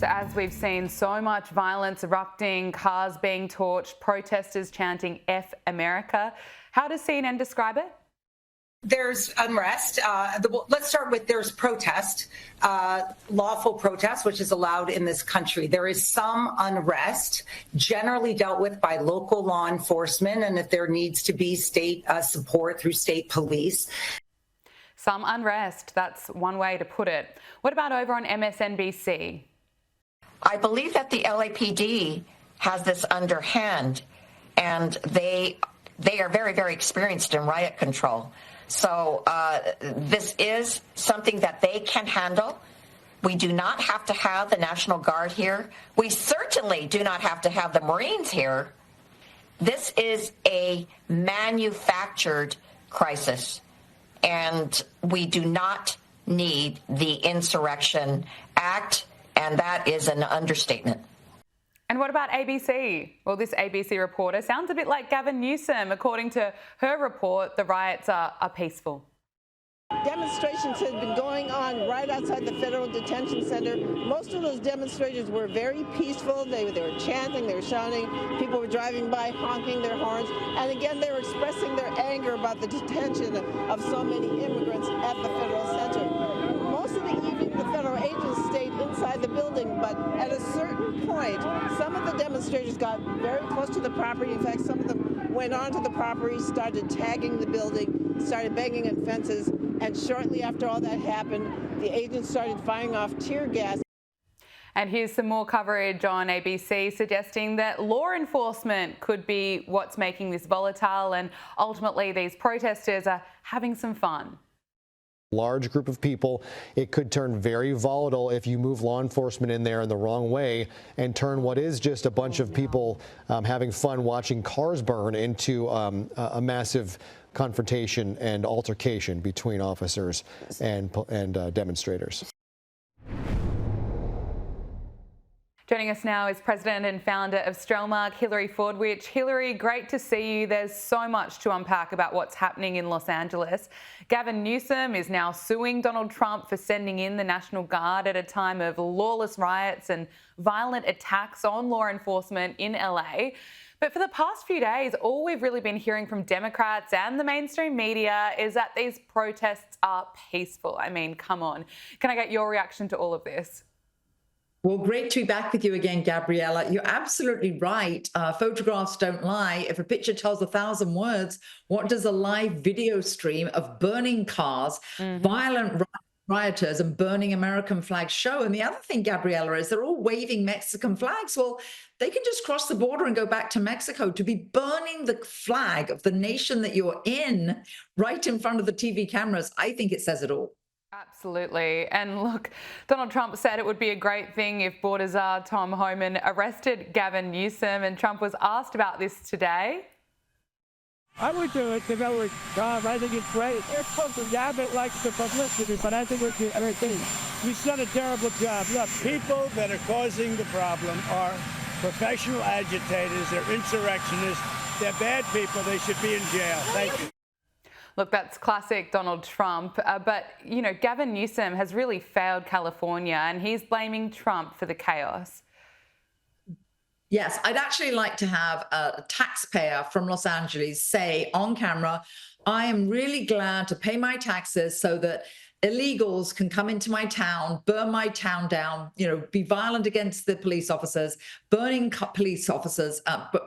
So as we've seen so much violence erupting, cars being torched, protesters chanting F America, how does CNN describe it? There's unrest. Let's start with there's protest, lawful protest, which is allowed in this country. There is some unrest, generally dealt with by local law enforcement, and if there needs to be state support through state police. Some unrest, that's one way to put it. What about over on MSNBC? I believe that the LAPD has this underhand, and they are very, very experienced in riot control. So this is something that they can handle. We do not have to have the National Guard here. We certainly do not have to have the Marines here. This is a manufactured crisis, and we do not need the Insurrection Act, and that is an understatement. And what about ABC? Well, this ABC reporter sounds a bit like Gavin Newsom. According to her report, the riots are peaceful. Demonstrations had been going on right outside the Federal Detention Center. Most of those demonstrators were very peaceful. They were chanting, they were shouting. People were driving by, honking their horns. And again, they were expressing their anger about the detention of so many immigrants at the Federal Center. Most of the evening, the federal agents stayed inside the building, but at a certain point, some of the demonstrators got very close to the property. In fact, some of them went onto the property, started tagging the building, started banging at fences, and shortly after all that happened, the agents started firing off tear gas. And here's some more coverage on ABC suggesting that law enforcement could be what's making this volatile, and ultimately these protesters are having some fun. Large group of people, it could turn very volatile if you move law enforcement in there in the wrong way and turn what is just a bunch of people having fun watching cars burn into a massive confrontation and altercation between officers and demonstrators. Joining us now is President and founder of Strellmark, Hillary Fordwich. Hillary, great to see you. There's so much to unpack about what's happening in Los Angeles. Gavin Newsom is now suing Donald Trump for sending in the National Guard at a time of lawless riots and violent attacks on law enforcement in LA. But for the past few days, all we've really been hearing from Democrats and the mainstream media is that these protests are peaceful. I mean, come on. Can I get your reaction to all of this? Well, great to be back with you again, Gabriella. You're absolutely right. Photographs don't lie. If a picture tells 1,000 words, what does a live video stream of burning cars, violent rioters and burning American flags show? And the other thing, Gabriella, is they're all waving Mexican flags. Well, they can just cross the border and go back to Mexico. To be burning the flag of the nation that you're in right in front of the TV cameras, I think it says it all. Absolutely. And look, Donald Trump said it would be a great thing if Border Czar Tom Homan arrested Gavin Newsom, and Trump was asked about this today. I would do it if I was Trump. I think it's great. Gavin likes the publicity, but I think it's a great thing. He's done a terrible job. Look, people that are causing the problem are professional agitators. They're insurrectionists. They're bad people. They should be in jail. Thank you. Look, that's classic Donald Trump. But, you know, Gavin Newsom has really failed California, and he's blaming Trump for the chaos. Yes, I'd actually like to have a taxpayer from Los Angeles say on camera, I am really glad to pay my taxes so that illegals can come into my town, burn my town down, you know, be violent against the police officers, burning police officers'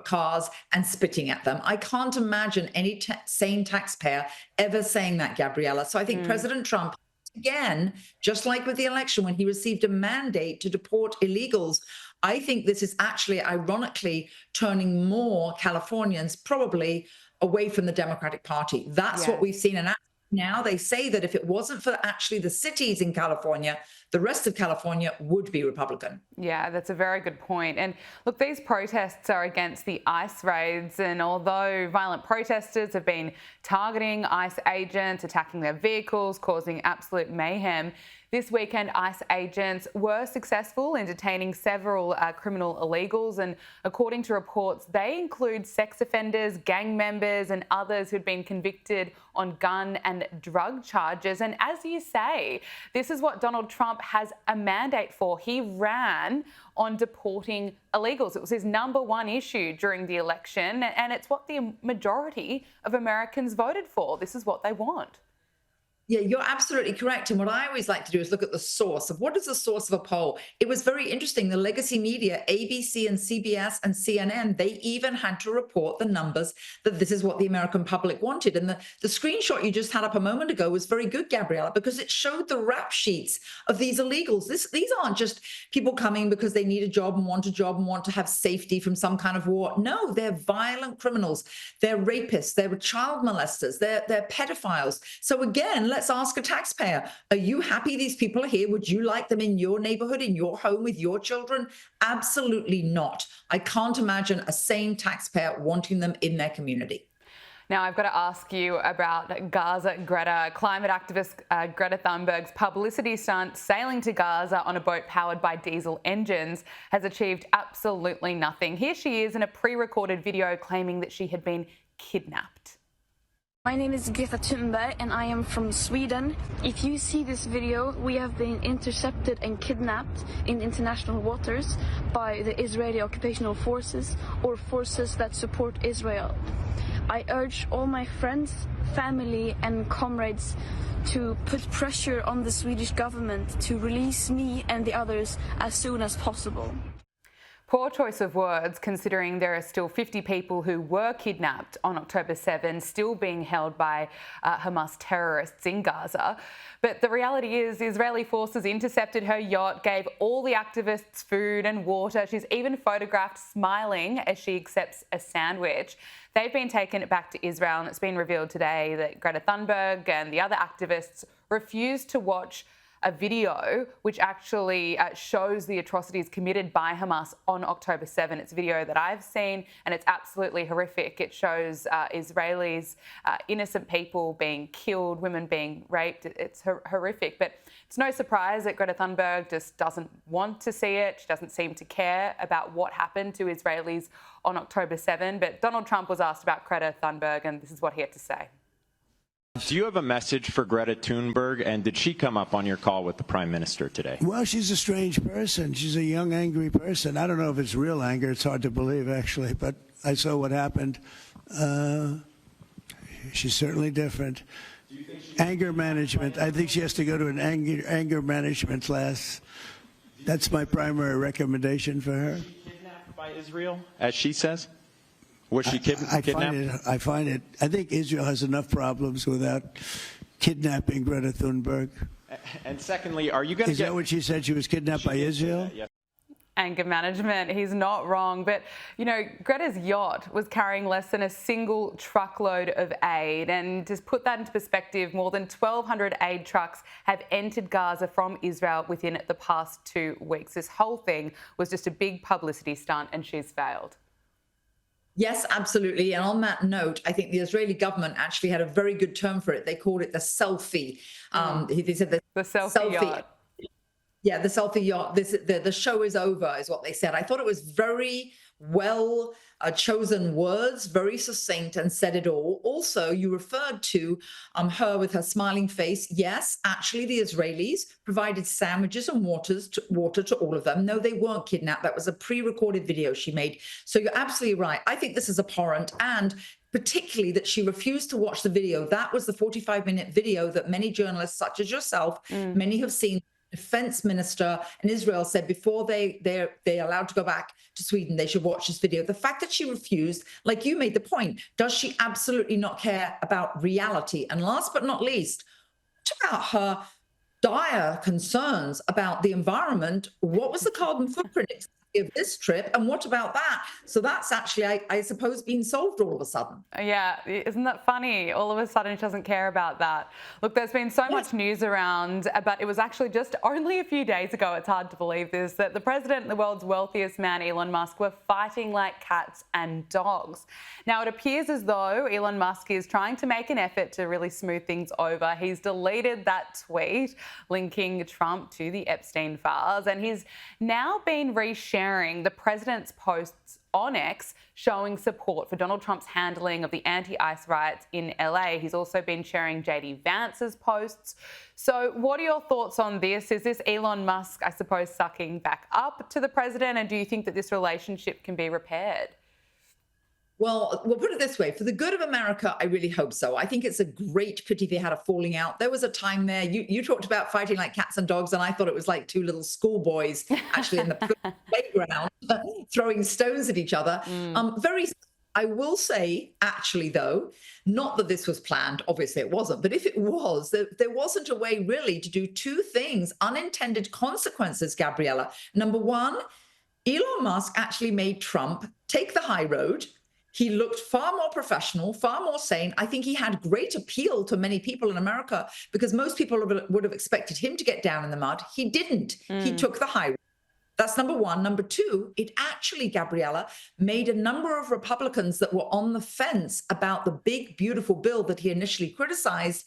cars and spitting at them. I can't imagine any sane taxpayer ever saying that, Gabriella. So I think President Trump, again, just like with the election, when he received a mandate to deport illegals, I think this is actually, ironically, turning more Californians probably away from the Democratic Party. That's what we've seen. And now they say that if it wasn't for actually the cities in California, the rest of California would be Republican. Yeah, that's a very good point. And look, these protests are against the ICE raids. And although violent protesters have been targeting ICE agents, attacking their vehicles, causing absolute mayhem, This weekend, ICE agents were successful in detaining several criminal illegals, and according to reports, they include sex offenders, gang members and others who'd been convicted on gun and drug charges. And as you say, this is what Donald Trump has a mandate for. He ran on deporting illegals. It was his #1 issue during the election, and it's what the majority of Americans voted for. This is what they want. Yeah, you're absolutely correct. And what I always like to do is look at the source of what is the source of a poll. It was very interesting. The legacy media, ABC and CBS and CNN, they even had to report the numbers that this is what the American public wanted. And the screenshot you just had up a moment ago was very good, Gabriella, because it showed the rap sheets of these illegals. These aren't just people coming because they need a job and want to have safety from some kind of war. No, they're violent criminals. They're rapists. They're child molesters. They're pedophiles. So again, let's ask a taxpayer, are you happy these people are here? Would you like them in your neighborhood, in your home with your children? Absolutely not. I can't imagine a sane taxpayer wanting them in their community. Now, I've got to ask you about Gaza Greta. Climate activist Greta Thunberg's publicity stunt sailing to Gaza on a boat powered by diesel engines has achieved absolutely nothing. Here she is in a pre-recorded video claiming that she had been kidnapped. My name is Greta Thunberg and I am from Sweden. If you see this video, we have been intercepted and kidnapped in international waters by the Israeli occupational forces or forces that support Israel. I urge all my friends, family and comrades to put pressure on the Swedish government to release me and the others as soon as possible. Poor choice of words, considering there are still 50 people who were kidnapped on October 7, still being held by Hamas terrorists in Gaza. But the reality is, Israeli forces intercepted her yacht, gave all the activists food and water. She's even photographed smiling as she accepts a sandwich. They've been taken back to Israel, and it's been revealed today that Greta Thunberg and the other activists refused to watch a video which actually shows the atrocities committed by Hamas on October 7. It's a video that I've seen and it's absolutely horrific. It shows Israelis, innocent people being killed, women being raped. It's horrific, but it's no surprise that Greta Thunberg just doesn't want to see it. She doesn't seem to care about what happened to Israelis on October 7. But Donald Trump was asked about Greta Thunberg, and this is what he had to say. Do you have a message for Greta Thunberg, and did she come up on your call with the Prime Minister today? Well, she's a strange person. She's a young, angry person. I don't know if it's real anger. It's hard to believe, actually, but I saw what happened. She's certainly different. Anger management. I think she has to go to an anger management class. That's my primary recommendation for her. Was she kidnapped by Israel, as she says? Was she kidnapped? I find it. I think Israel has enough problems without kidnapping Greta Thunberg. And secondly, are you going to Is that what she said? She was kidnapped by Israel? Yes. Anger management, he's not wrong. But, you know, Greta's yacht was carrying less than a single truckload of aid. And to put that into perspective, more than 1,200 aid trucks have entered Gaza from Israel within the past 2 weeks. This whole thing was just a big publicity stunt, and she's failed. Yes, absolutely. And on that note, I think the Israeli government actually had a very good term for it. They called it the selfie. They said the selfie yacht. Yeah, the selfie yacht. The show is over, is what they said. I thought it was very well chosen words, very succinct, and said it all. Also, you referred to her with her smiling face. Yes, actually, the Israelis provided sandwiches and water to all of them. No, they weren't kidnapped. That was a pre-recorded video she made. So you're absolutely right. I think this is abhorrent, and particularly that she refused to watch the video. That was the 45-minute video that many journalists, such as yourself, many have seen. Defense minister in Israel said before they're allowed to go back to Sweden, they should watch this video. The fact that she refused, like you made the point, does she absolutely not care about reality? And last but not least, what about her dire concerns about the environment? What was the carbon footprint? of this trip, and what about that? So that's actually, I suppose, been solved all of a sudden. Yeah, isn't that funny? All of a sudden she doesn't care about that. Look, there's been so much news around, but it was actually just only a few days ago, it's hard to believe this, that the president and the world's wealthiest man, Elon Musk, were fighting like cats and dogs. Now, it appears as though Elon Musk is trying to make an effort to really smooth things over. He's deleted that tweet linking Trump to the Epstein files, and he's now been resharing the president's posts on X showing support for Donald Trump's handling of the anti-ICE riots in LA. He's also been sharing JD Vance's posts. So what are your thoughts on this? Is this Elon Musk, I suppose, sucking back up to the president? And do you think that this relationship can be repaired? Well, we'll put it this way. For the good of America, I really hope so. I think it's a great pity they had a falling out. There was a time there, you talked about fighting like cats and dogs, and I thought it was like two little schoolboys actually in the playground throwing stones at each other. I will say, actually, though, not that this was planned, obviously it wasn't, but if it was, there wasn't a way really to do two things, unintended consequences, Gabriella. Number one, Elon Musk actually made Trump take the high road. He looked far more professional, far more sane. I think he had great appeal to many people in America because most people would have expected him to get down in the mud. He didn't. He took the high road. That's number one. Number two, it actually, Gabriella, made a number of Republicans that were on the fence about the big, beautiful bill that he initially criticized.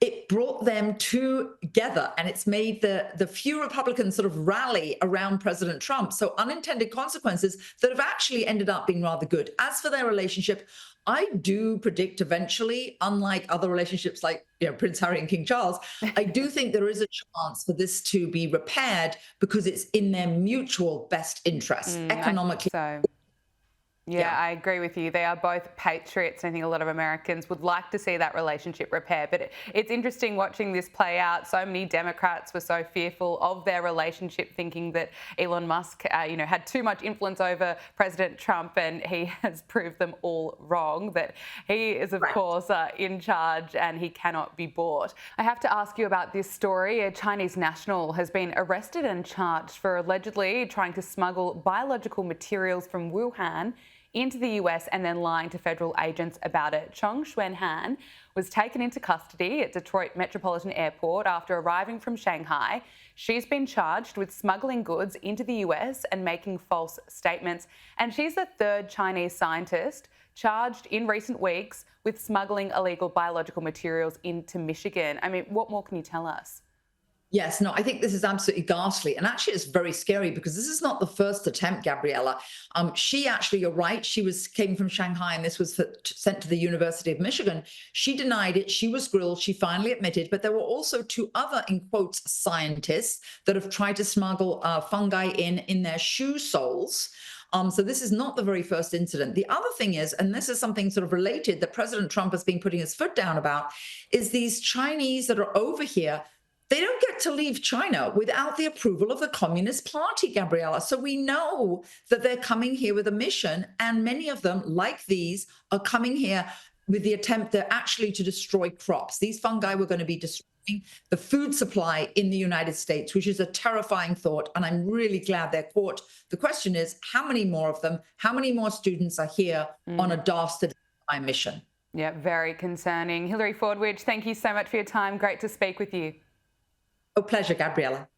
It brought them together, and it's made the few Republicans sort of rally around President Trump. So unintended consequences that have actually ended up being rather good. As for their relationship, I do predict eventually, unlike other relationships like Prince Harry and King Charles, I do think there is a chance for this to be repaired because it's in their mutual best interest, economically. Yeah, I agree with you. They are both patriots. I think a lot of Americans would like to see that relationship repair. But it's interesting watching this play out. So many Democrats were so fearful of their relationship, thinking that Elon Musk, had too much influence over President Trump, and he has proved them all wrong. That he is, of course, in charge and he cannot be bought. I have to ask you about this story. A Chinese national has been arrested and charged for allegedly trying to smuggle biological materials from Wuhan into the US and then lying to federal agents about it. Chong Xuanhan was taken into custody at Detroit Metropolitan Airport after arriving from Shanghai. She's been charged with smuggling goods into the US and making false statements. And she's the third Chinese scientist charged in recent weeks with smuggling illegal biological materials into Michigan. I mean, what more can you tell us? Yes, no, I think this is absolutely ghastly. And actually, it's very scary because this is not the first attempt, Gabriella. She actually, you're right, came from Shanghai and this was sent to the University of Michigan. She denied it. She was grilled. She finally admitted. But there were also two other, in quotes, scientists that have tried to smuggle fungi in their shoe soles. So this is not the very first incident. The other thing is, and this is something sort of related that President Trump has been putting his foot down about, is these Chinese that are over here. They don't get to leave China without the approval of the Communist Party, Gabriella. So we know that they're coming here with a mission, and many of them, like these, are coming here with the attempt actually to destroy crops. These fungi were going to be destroying the food supply in the United States, which is a terrifying thought, and I'm really glad they're caught. The question is, how many more of them, how many more students are here on a dastardly mission? Yeah, very concerning. Hilary Fordwich, thank you so much for your time. Great to speak with you. A pleasure, Gabriella.